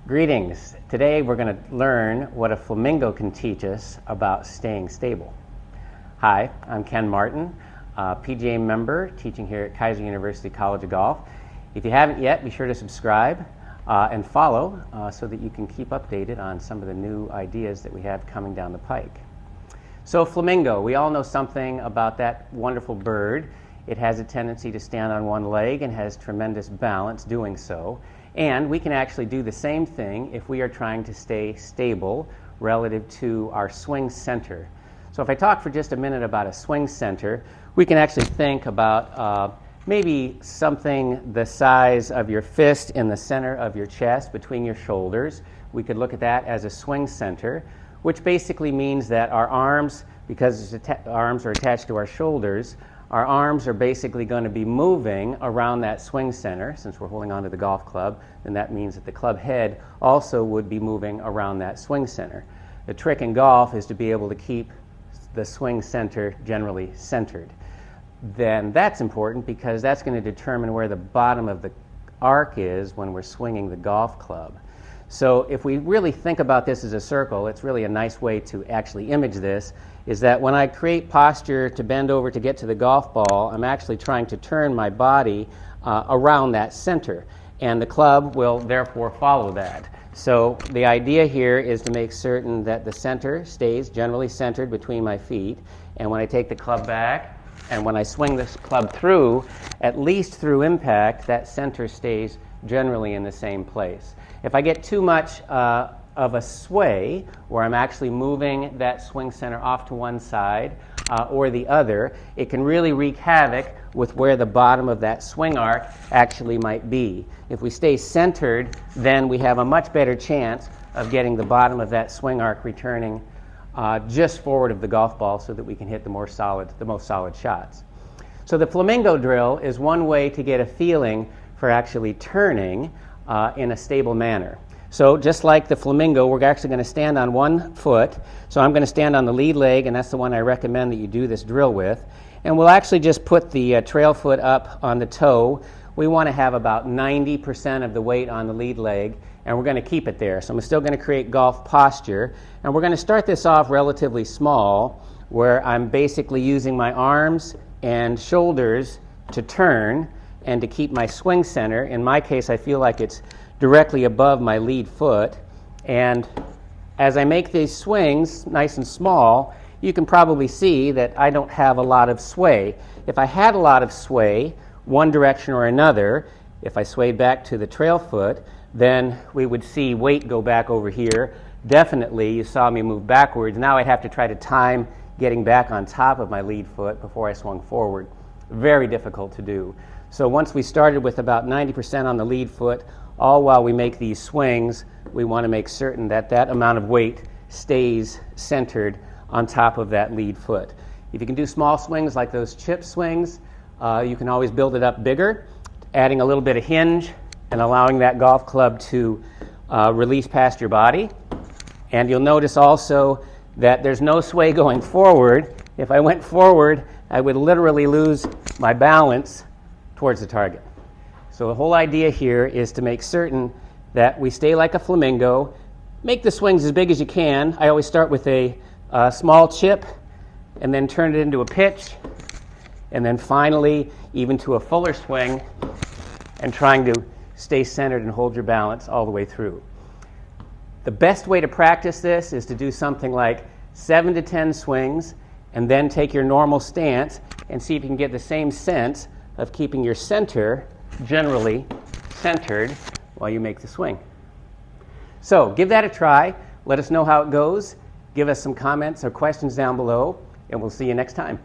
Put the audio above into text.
Greetings. Today we're going to learn what a flamingo can teach us about staying stable. Hi, I'm Ken Martin, PGA member teaching here at Keiser University College of Golf. If you haven't yet, be sure to subscribe and follow so that you can keep updated on some of the new ideas that we have coming down the pike. So flamingo, we all know something about that wonderful bird. It has a tendency to stand on one leg and has tremendous balance doing so. And we can actually do the same thing if we are trying to stay stable relative to our swing center. So if I talk for just a minute about a swing center, we can actually think about maybe something the size of your fist in the center of your chest between your shoulders. We could look at that as a swing center, which basically means that our arms, because our arms are attached to our shoulders, our arms are basically going to be moving around that swing center. Since we're holding onto the golf club, then that means that the club head also would be moving around that swing center. The trick in golf is to be able to keep the swing center generally centered. Then that's important because that's going to determine where the bottom of the arc is when we're swinging the golf club. So if we really think about this as a circle, it's really a nice way to actually image this, is that when I create posture to bend over to get to the golf ball, I'm actually trying to turn my body around that center, and the club will therefore follow that. So the idea here is to make certain that the center stays generally centered between my feet, and when I take the club back and when I swing this club through, at least through impact, that center stays generally in the same place. If I get too much of a sway, where I'm actually moving that swing center off to one side or the other, it can really wreak havoc with where the bottom of that swing arc actually might be. If we stay centered, then we have a much better chance of getting the bottom of that swing arc returning just forward of the golf ball so that we can hit the most solid shots. So the flamingo drill is one way to get a feeling for actually turning in a stable manner. So just like the flamingo, we're actually going to stand on one foot. So I'm going to stand on the lead leg, and that's the one I recommend that you do this drill with. And we'll actually just put the trail foot up on the toe. We want to have about 90% of the weight on the lead leg, and we're going to keep it there. So I'm still going to create golf posture. And we're going to start this off relatively small, where I'm basically using my arms and shoulders to turn and to keep my swing center. In my case, I feel like it's directly above my lead foot. And as I make these swings nice and small, you can probably see that I don't have a lot of sway. If I had a lot of sway, one direction or another, if I swayed back to the trail foot, then we would see weight go back over here. Definitely, you saw me move backwards. Now I'd have to try to time getting back on top of my lead foot before I swung forward. Very difficult to do. So once we started with about 90% on the lead foot, all while we make these swings, we want to make certain that that amount of weight stays centered on top of that lead foot. If you can do small swings like those chip swings, you can always build it up bigger, adding a little bit of hinge and allowing that golf club to release past your body. And you'll notice also that there's no sway going forward. If I went forward, I would literally lose my balance towards the target. So the whole idea here is to make certain that we stay like a flamingo, make the swings as big as you can. I always start with a small chip and then turn it into a pitch, and then finally even to a fuller swing, and trying to stay centered and hold your balance all the way through. The best way to practice this is to do something like 7 to 10 swings and then take your normal stance and see if you can get the same sense of keeping your center generally centered while you make the swing. So give that a try. Let us know how it goes. Give us some comments or questions down below, and we'll see you next time.